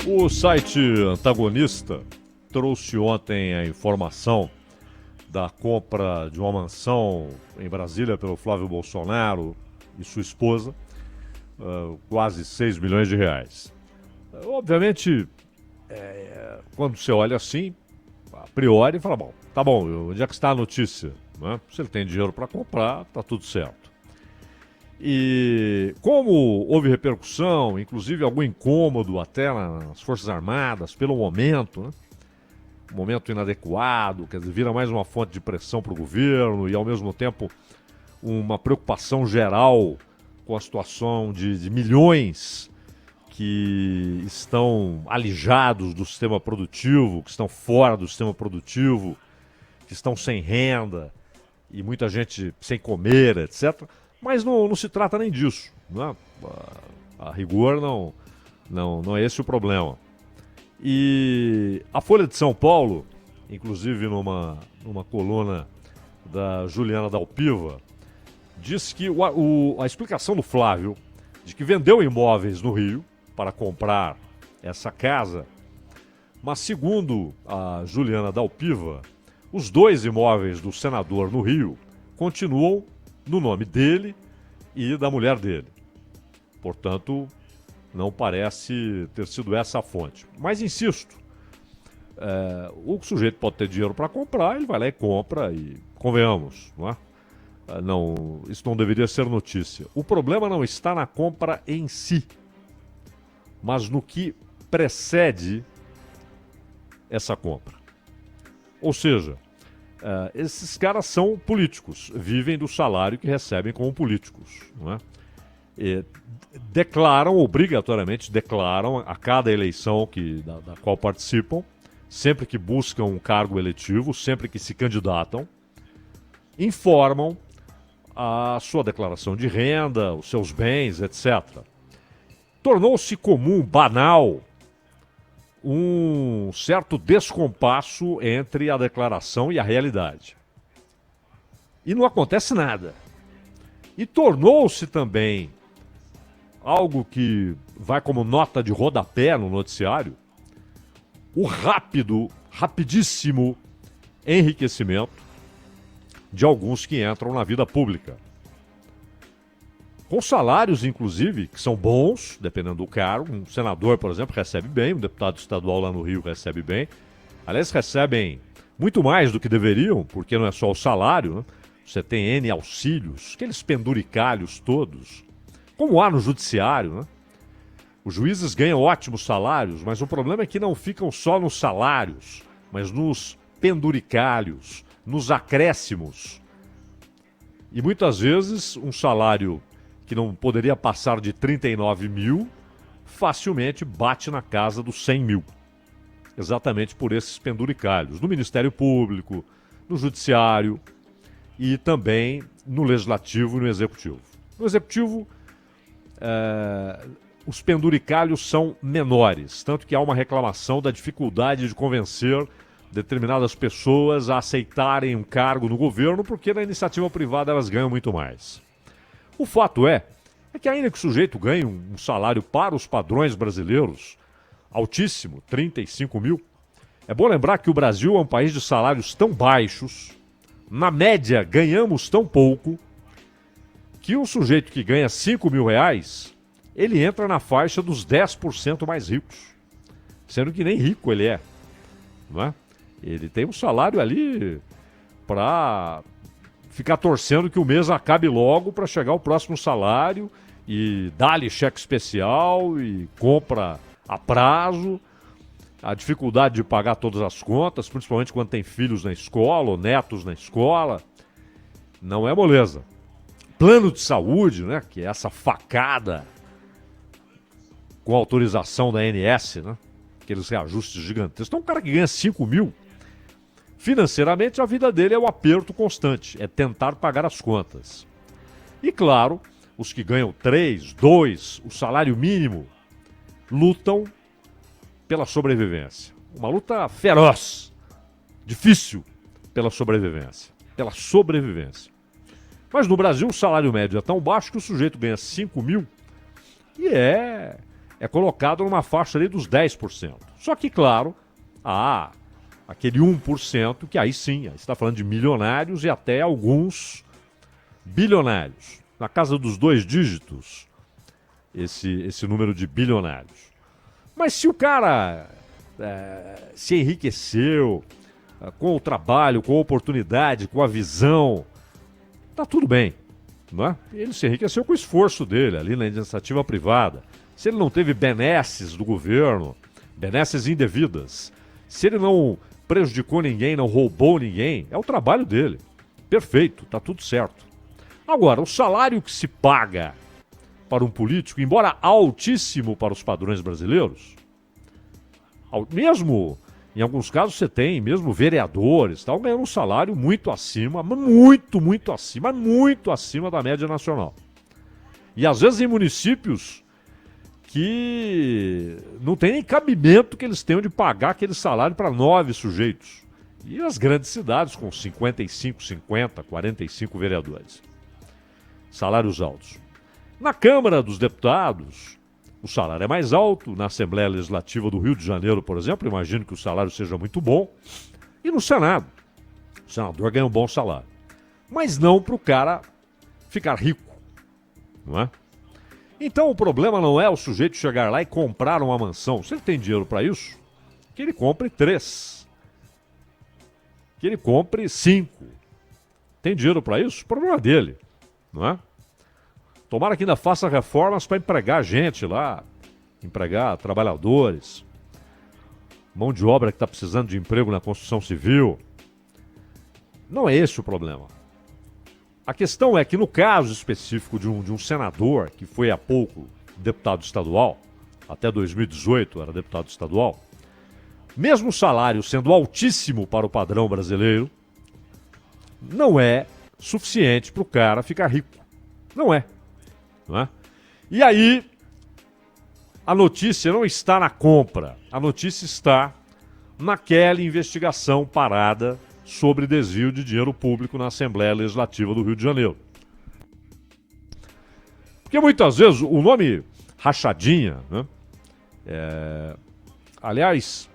O site Antagonista trouxe ontem a informação da compra de uma mansão em Brasília pelo Flávio Bolsonaro e sua esposa, quase 6 milhões de reais. Obviamente, quando você olha assim, a priori fala, bom, tá bom, onde é que está a notícia? Né? Se ele tem dinheiro para comprar, tá tudo certo. E como houve repercussão, inclusive algum incômodo até nas Forças Armadas, pelo momento, né? Um momento inadequado, quer dizer, vira mais uma fonte de pressão para o governo e, ao mesmo tempo, uma preocupação geral com a situação de milhões que estão alijados do sistema produtivo, que estão fora do sistema produtivo, que estão sem renda e muita gente sem comer, etc. Mas não se trata nem disso. Né? A rigor, não é esse o problema. E a Folha de São Paulo, inclusive numa coluna da Juliana Dalpiva, diz que a explicação do Flávio de que vendeu imóveis no Rio para comprar essa casa, mas segundo a Juliana Dalpiva, os dois imóveis do senador no Rio continuam no nome dele e da mulher dele. Portanto, não parece ter sido essa a fonte. Mas insisto, o sujeito pode ter dinheiro para comprar, ele vai lá e compra e convenhamos, não é? Isso não deveria ser notícia. O problema não está na compra em si, mas no que precede essa compra. Ou seja, esses caras são políticos, vivem do salário que recebem como políticos, não é? Obrigatoriamente declaram a cada eleição da qual participam, sempre que buscam um cargo eletivo, sempre que se candidatam, informam a sua declaração de renda, os seus bens, etc. Tornou-se comum, banal, um certo descompasso entre a declaração e a realidade. E não acontece nada. E tornou-se também algo que vai como nota de rodapé no noticiário, o rapidíssimo enriquecimento de alguns que entram na vida pública. Com salários, inclusive, que são bons, dependendo do cargo. Um senador, por exemplo, recebe bem, um deputado estadual lá no Rio recebe bem. Aliás, recebem muito mais do que deveriam, porque não é só o salário, né? Você tem N auxílios, aqueles penduricalhos todos, como há no judiciário, né? Os juízes ganham ótimos salários, mas o problema é que não ficam só nos salários, mas nos penduricalhos, nos acréscimos. E muitas vezes um salário que não poderia passar de 39 mil, facilmente bate na casa dos 100 mil. Exatamente por esses penduricalhos. No Ministério Público, no Judiciário e também no Legislativo e no Executivo. No Executivo, os penduricalhos são menores, tanto que há uma reclamação da dificuldade de convencer determinadas pessoas a aceitarem um cargo no governo, porque na iniciativa privada elas ganham muito mais. O fato é que ainda que o sujeito ganhe um salário para os padrões brasileiros altíssimo, 35 mil, é bom lembrar que o Brasil é um país de salários tão baixos, na média ganhamos tão pouco, que um sujeito que ganha 5 mil reais, ele entra na faixa dos 10% mais ricos, sendo que nem rico ele é, não é? Ele tem um salário ali para ficar torcendo que o mês acabe logo para chegar o próximo salário e dá-lhe cheque especial e compra a prazo. A dificuldade de pagar todas as contas, principalmente quando tem filhos na escola ou netos na escola, não é moleza. Plano de saúde, né, que é essa facada com autorização da ANS, né, aqueles reajustes gigantescos. Então um cara que ganha 5 mil, financeiramente, a vida dele é o aperto constante, é tentar pagar as contas. E, claro, os que ganham 3, 2, o salário mínimo, lutam pela sobrevivência. Uma luta feroz, difícil pela sobrevivência. Mas no Brasil o salário médio é tão baixo que o sujeito ganha 5 mil e é é colocado numa faixa ali dos 10%. Só que, claro, há aquele 1% que aí sim, aí você está falando de milionários e até alguns bilionários. Na casa dos 2 dígitos, esse número de bilionários. Mas se o cara se enriqueceu com o trabalho, com a oportunidade, com a visão, tá tudo bem, não é? Ele se enriqueceu com o esforço dele ali na iniciativa privada. Se ele não teve benesses do governo, benesses indevidas, se ele não prejudicou ninguém, não roubou ninguém, é o trabalho dele. Perfeito, tá tudo certo. Agora, o salário que se paga para um político, embora altíssimo para os padrões brasileiros, mesmo em alguns casos você tem mesmo vereadores, tal, ganhando um salário muito acima, muito acima da média nacional. E às vezes em municípios que não tem nem cabimento que eles tenham de pagar aquele salário para 9 sujeitos. E as grandes cidades com 55, 50, 45 vereadores. Salários altos. Na Câmara dos Deputados, o salário é mais alto. Na Assembleia Legislativa do Rio de Janeiro, por exemplo, imagino que o salário seja muito bom. E no Senado, o senador ganha um bom salário. Mas não para o cara ficar rico, não é? Então o problema não é o sujeito chegar lá e comprar uma mansão. Se ele tem dinheiro para isso, que ele compre 3. Que ele compre 5. Tem dinheiro para isso? O problema é dele, não é? Tomara que ainda faça reformas para empregar gente lá, empregar trabalhadores, mão de obra que está precisando de emprego na construção civil. Não é esse o problema. A questão é que no caso específico de um senador, que foi há pouco deputado estadual, até 2018 era deputado estadual, mesmo o salário sendo altíssimo para o padrão brasileiro, não é suficiente para o cara ficar rico. Não é. Não é? E aí, a notícia não está na compra, a notícia está naquela investigação parada sobre desvio de dinheiro público na Assembleia Legislativa do Rio de Janeiro. Porque muitas vezes o nome rachadinha, né? Aliás,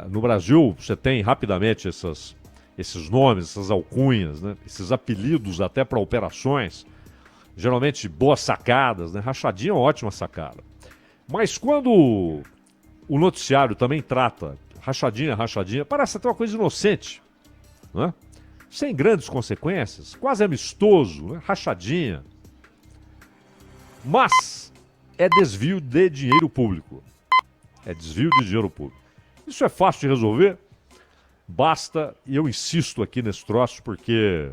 no Brasil você tem rapidamente esses nomes, essas alcunhas, né? Esses apelidos até para operações, geralmente boas sacadas, né? Rachadinha é uma ótima sacada. Mas quando o noticiário também trata rachadinha, parece até uma coisa inocente, né? Sem grandes consequências, quase amistoso, né? Rachadinha. Mas é desvio de dinheiro público. É desvio de dinheiro público. Isso é fácil de resolver? Basta, e eu insisto aqui nesse troço, porque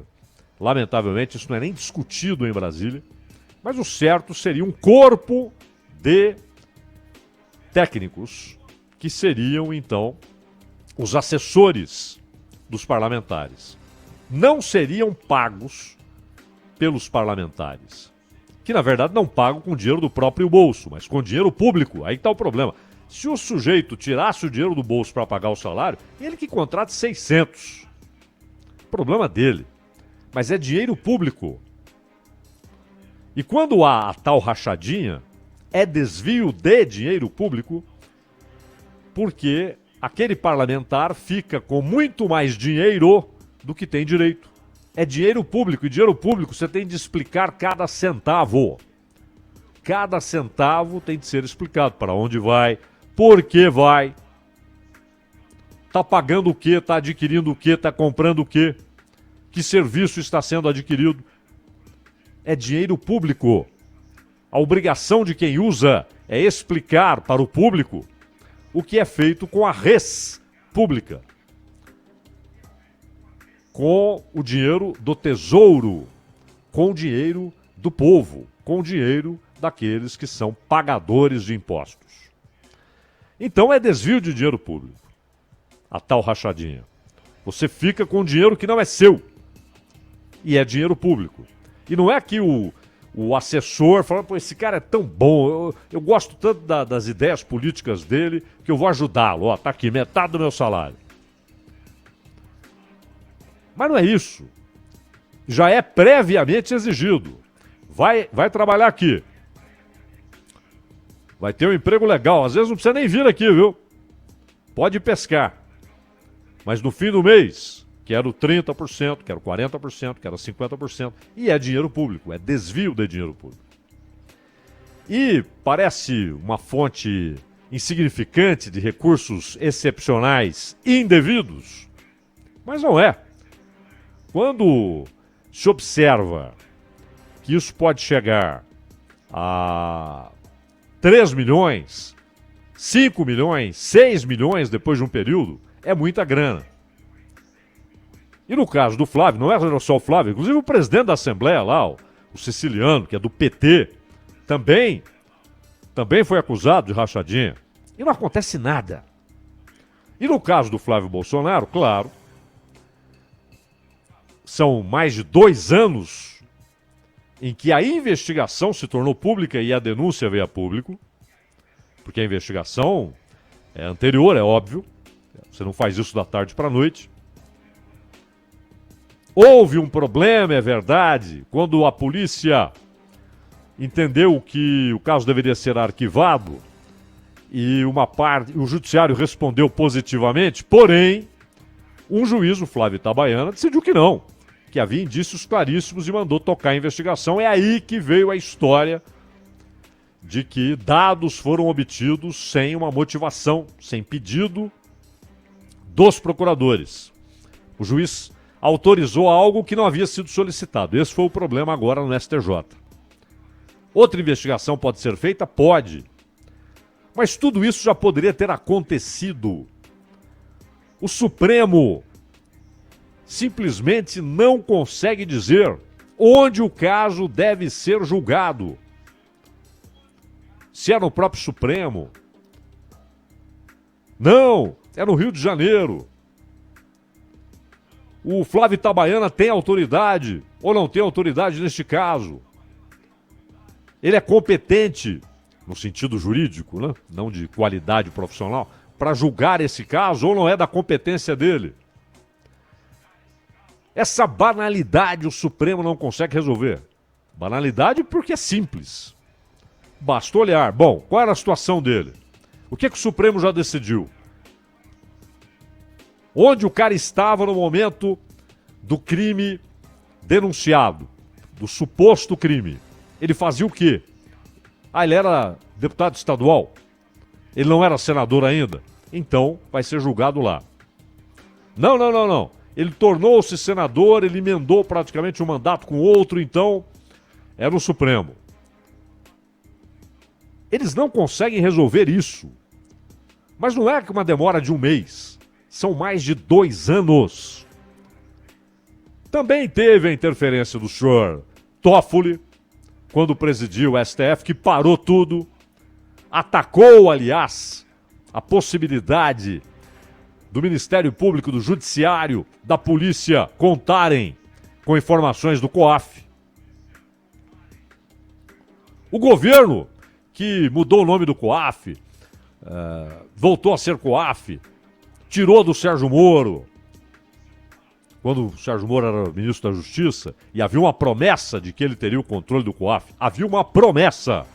lamentavelmente isso não é nem discutido em Brasília, mas o certo seria um corpo de técnicos que seriam, então, os assessores dos parlamentares. Não seriam pagos pelos parlamentares, que na verdade não pagam com dinheiro do próprio bolso, mas com dinheiro público. Aí está o problema. Se o sujeito tirasse o dinheiro do bolso para pagar o salário, ele que contrata 600. Problema dele. Mas é dinheiro público. E quando há a tal rachadinha, é desvio de dinheiro público, porque aquele parlamentar fica com muito mais dinheiro do que tem direito. É dinheiro público, e dinheiro público você tem de explicar cada centavo. Cada centavo tem de ser explicado para onde vai, por que vai, está pagando o quê, está adquirindo o quê, está comprando o quê, que serviço está sendo adquirido. É dinheiro público. A obrigação de quem usa é explicar para o público o que é feito com a res pública, com o dinheiro do tesouro, com o dinheiro do povo, com o dinheiro daqueles que são pagadores de impostos. Então é desvio de dinheiro público, a tal rachadinha. Você fica com dinheiro que não é seu, e é dinheiro público. E não é que o assessor fala, pô, esse cara é tão bom, eu gosto tanto das ideias políticas dele, que eu vou ajudá-lo, ó, tá aqui, metade do meu salário. Mas não é isso. Já é previamente exigido. Vai trabalhar aqui. Vai ter um emprego legal. Às vezes não precisa nem vir aqui, viu? Pode pescar. Mas no fim do mês, quero 30%, quero 40%, quero 50%. E é dinheiro público, é desvio de dinheiro público. E parece uma fonte insignificante de recursos excepcionais indevidos, mas não é. Quando se observa que isso pode chegar a 3 milhões, 5 milhões, 6 milhões depois de um período, é muita grana. E no caso do Flávio, não é só o Flávio, inclusive o presidente da Assembleia lá, o Siciliano, que é do PT, também foi acusado de rachadinha. E não acontece nada. E no caso do Flávio Bolsonaro, claro, são mais de 2 anos em que a investigação se tornou pública e a denúncia veio a público, porque a investigação é anterior, é óbvio, você não faz isso da tarde para a noite. Houve um problema, é verdade, quando a polícia entendeu que o caso deveria ser arquivado e o judiciário respondeu positivamente, porém, um juiz, o Flávio Itabaiana, decidiu que não, que havia indícios claríssimos e mandou tocar a investigação. É aí que veio a história de que dados foram obtidos sem uma motivação, sem pedido dos procuradores. O juiz autorizou algo que não havia sido solicitado. Esse foi o problema agora no STJ. Outra investigação pode ser feita? Pode. Mas tudo isso já poderia ter acontecido. O Supremo simplesmente não consegue dizer onde o caso deve ser julgado. Se é no próprio Supremo. Não, é no Rio de Janeiro. O Flávio Itabaiana tem autoridade ou não tem autoridade neste caso? Ele é competente, no sentido jurídico, né? Não de qualidade profissional, para julgar esse caso ou não é da competência dele? Essa banalidade o Supremo não consegue resolver. Banalidade porque é simples. Basta olhar. Bom, qual era a situação dele? O que o Supremo já decidiu? Onde o cara estava no momento do crime denunciado, do suposto crime. Ele fazia o quê? Ele era deputado estadual. Ele não era senador ainda. Então, vai ser julgado lá. Não. Ele tornou-se senador, ele emendou praticamente um mandato com outro, então era no Supremo. Eles não conseguem resolver isso. Mas não é uma demora de um mês. São mais de 2 anos. Também teve a interferência do senhor Toffoli, quando presidiu o STF, que parou tudo. Atacou, aliás, a possibilidade do Ministério Público, do Judiciário, da Polícia contarem com informações do COAF. O governo, que mudou o nome do COAF, voltou a ser COAF, tirou do Sérgio Moro, quando o Sérgio Moro era ministro da Justiça, e havia uma promessa de que ele teria o controle do COAF. Havia uma promessa.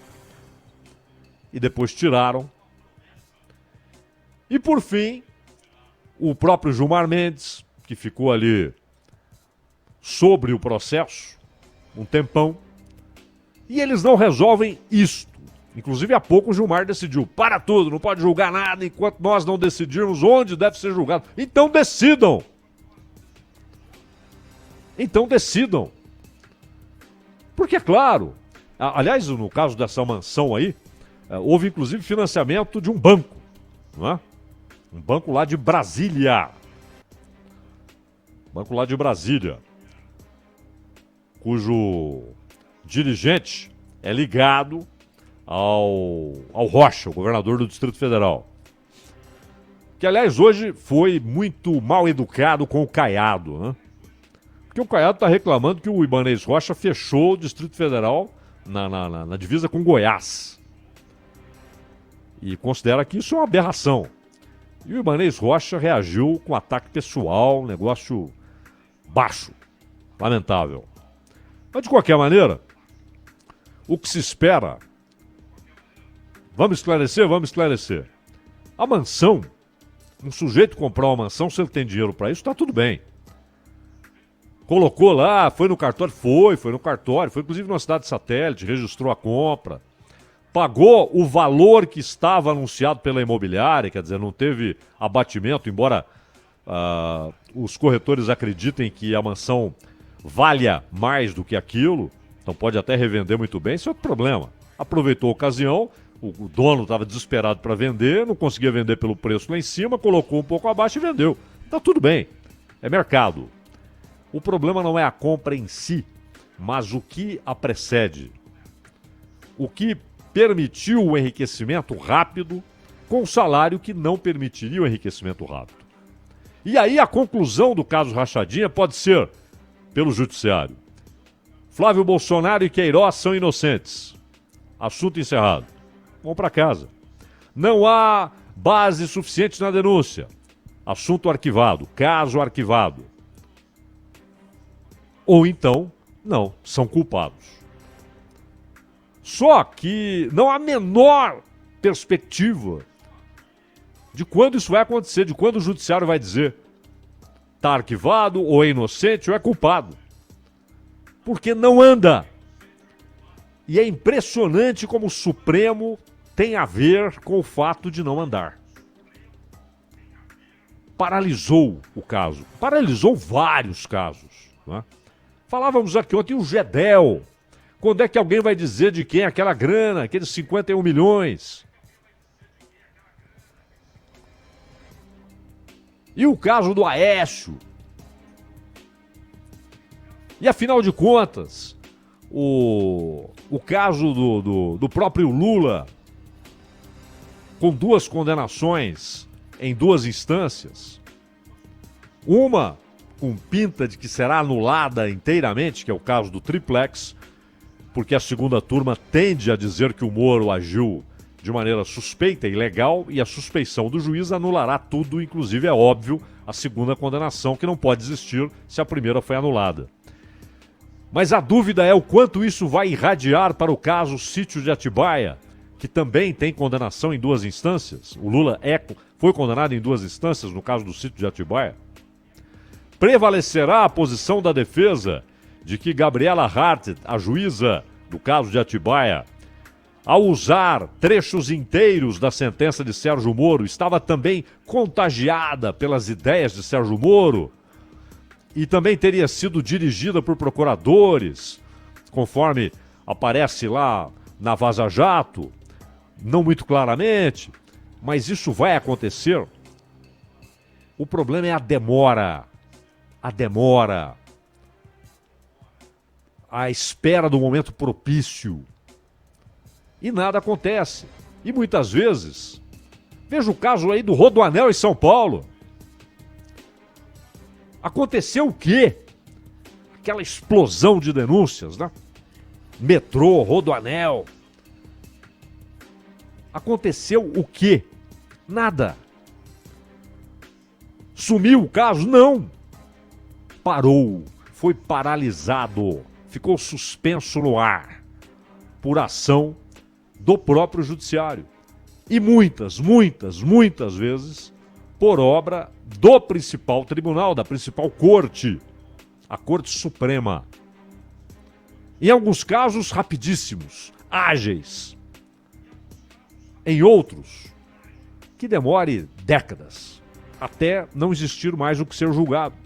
E depois tiraram. E por fim, o próprio Gilmar Mendes, que ficou ali sobre o processo um tempão, e eles não resolvem isto. Inclusive, há pouco o Gilmar decidiu, para tudo, não pode julgar nada enquanto nós não decidirmos onde deve ser julgado. Então decidam! Porque, é claro, aliás, no caso dessa mansão aí, houve inclusive financiamento de um banco, não é? Um banco lá de Brasília. Banco lá de Brasília, cujo dirigente é ligado ao Rocha, o governador do Distrito Federal. Que, aliás, hoje foi muito mal educado com o Caiado, né? Porque o Caiado está reclamando que o Ibanez Rocha fechou o Distrito Federal na divisa com Goiás. E considera que isso é uma aberração. E o Ibanez Rocha reagiu com ataque pessoal, negócio baixo, lamentável. Mas, de qualquer maneira, o que se espera Vamos esclarecer? Vamos esclarecer. A mansão, um sujeito comprar uma mansão, se ele tem dinheiro para isso, tá tudo bem. Colocou lá, foi no cartório? Foi no cartório, foi inclusive numa cidade satélite, registrou a compra. Pagou o valor que estava anunciado pela imobiliária, quer dizer, não teve abatimento, embora os corretores acreditem que a mansão valha mais do que aquilo, então pode até revender muito bem, isso é outro problema. Aproveitou a ocasião, o dono estava desesperado para vender, não conseguia vender pelo preço lá em cima, colocou um pouco abaixo e vendeu. Tá tudo bem, é mercado. O problema não é a compra em si, mas o que a precede. O que permitiu o enriquecimento rápido com salário que não permitiria o enriquecimento rápido. E aí a conclusão do caso Rachadinha pode ser, pelo judiciário, Flávio Bolsonaro e Queiroz são inocentes. Assunto encerrado. Vão para casa. Não há base suficiente na denúncia. Assunto arquivado. Caso arquivado. Ou então, não, são culpados. Só que não há menor perspectiva de quando isso vai acontecer, de quando o judiciário vai dizer está arquivado, ou é inocente, ou é culpado. Porque não anda. E é impressionante como o Supremo tem a ver com o fato de não andar. Paralisou o caso. Paralisou vários casos. Né? Falávamos aqui ontem o Gedel. Quando é que alguém vai dizer de quem é aquela grana, aqueles 51 milhões? E o caso do Aécio? E afinal de contas, o caso do próprio Lula, com 2 condenações em 2 instâncias, uma com pinta de que será anulada inteiramente, que é o caso do Triplex, porque a segunda turma tende a dizer que o Moro agiu de maneira suspeita e ilegal, e a suspeição do juiz anulará tudo, inclusive é óbvio a segunda condenação, que não pode existir se a primeira foi anulada. Mas a dúvida é o quanto isso vai irradiar para o caso Sítio de Atibaia, que também tem condenação em 2 instâncias. O Lula foi condenado em 2 instâncias no caso do Sítio de Atibaia. Prevalecerá a posição da defesa de que Gabriela Hart, a juíza do caso de Atibaia, ao usar trechos inteiros da sentença de Sérgio Moro, estava também contagiada pelas ideias de Sérgio Moro e também teria sido dirigida por procuradores, conforme aparece lá na Vaza Jato, não muito claramente, mas isso vai acontecer. O problema é a demora. A demora. A espera do momento propício. E nada acontece. E muitas vezes, veja o caso aí do Rodoanel em São Paulo. Aconteceu o quê? Aquela explosão de denúncias, né? Metrô, Rodoanel. Aconteceu o quê? Nada. Sumiu o caso? Não. Parou. Foi paralisado. Ficou suspenso no ar. Por ação do próprio judiciário. E muitas vezes por obra do principal tribunal, da principal corte, a Corte Suprema. Em alguns casos, rapidíssimos, ágeis. Em outros, que demore décadas, até não existir mais o que ser julgado.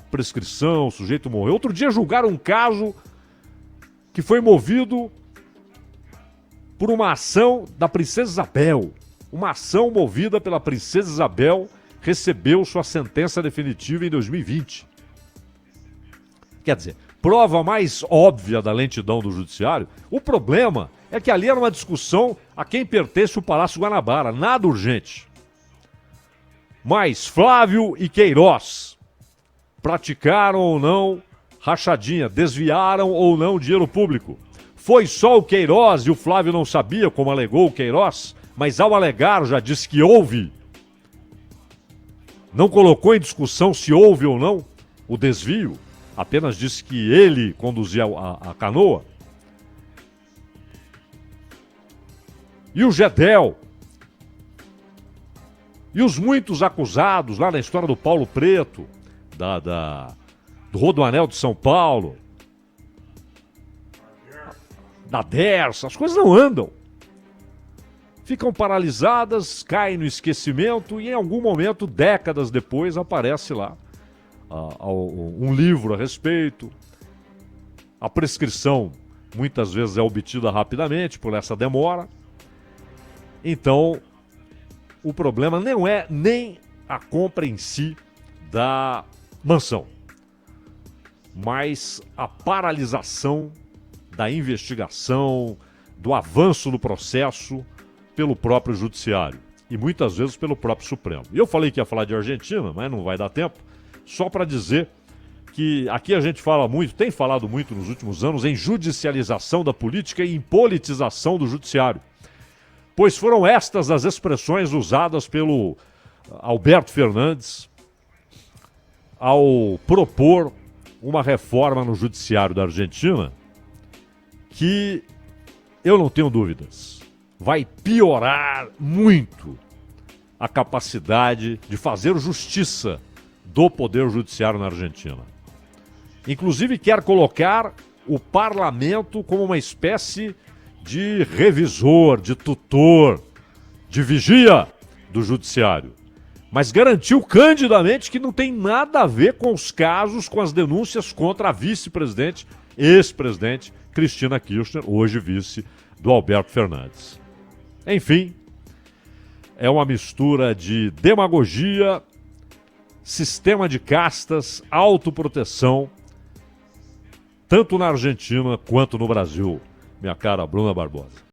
Prescrição, o sujeito morreu. Outro dia julgaram um caso que foi movido por uma ação da Princesa Isabel. Uma ação movida pela Princesa Isabel recebeu sua sentença definitiva em 2020. Quer dizer, prova mais óbvia da lentidão do judiciário. O problema é que ali era uma discussão a quem pertence o Palácio Guanabara, nada urgente. Mas Flávio e Queiroz praticaram ou não rachadinha, desviaram ou não dinheiro público. Foi só o Queiroz e o Flávio não sabia, como alegou o Queiroz, mas ao alegar já disse que houve. Não colocou em discussão se houve ou não o desvio, apenas disse que ele conduzia a canoa. E o Gedel. E os muitos acusados lá na história do Paulo Preto, do Rodoanel de São Paulo, da Dersa, as coisas não andam. Ficam paralisadas, caem no esquecimento e em algum momento, décadas depois, aparece lá um livro a respeito. A prescrição muitas vezes é obtida rapidamente por essa demora. Então, o problema não é nem a compra em si da mansão, mas a paralisação da investigação, do avanço no processo pelo próprio judiciário e muitas vezes pelo próprio Supremo. E eu falei que ia falar de Argentina, mas não vai dar tempo, só para dizer que aqui a gente fala muito, tem falado muito nos últimos anos em judicialização da política e em politização do judiciário. Pois foram estas as expressões usadas pelo Alberto Fernandes ao propor uma reforma no judiciário da Argentina que, eu não tenho dúvidas, vai piorar muito a capacidade de fazer justiça do Poder Judiciário na Argentina. Inclusive quer colocar o parlamento como uma espécie de revisor, de tutor, de vigia do judiciário. Mas garantiu candidamente que não tem nada a ver com os casos, com as denúncias contra a vice-presidente, ex-presidente Cristina Kirchner, hoje vice do Alberto Fernandes. Enfim, é uma mistura de demagogia, sistema de castas, autoproteção, tanto na Argentina quanto no Brasil, minha cara Bruna Barbosa.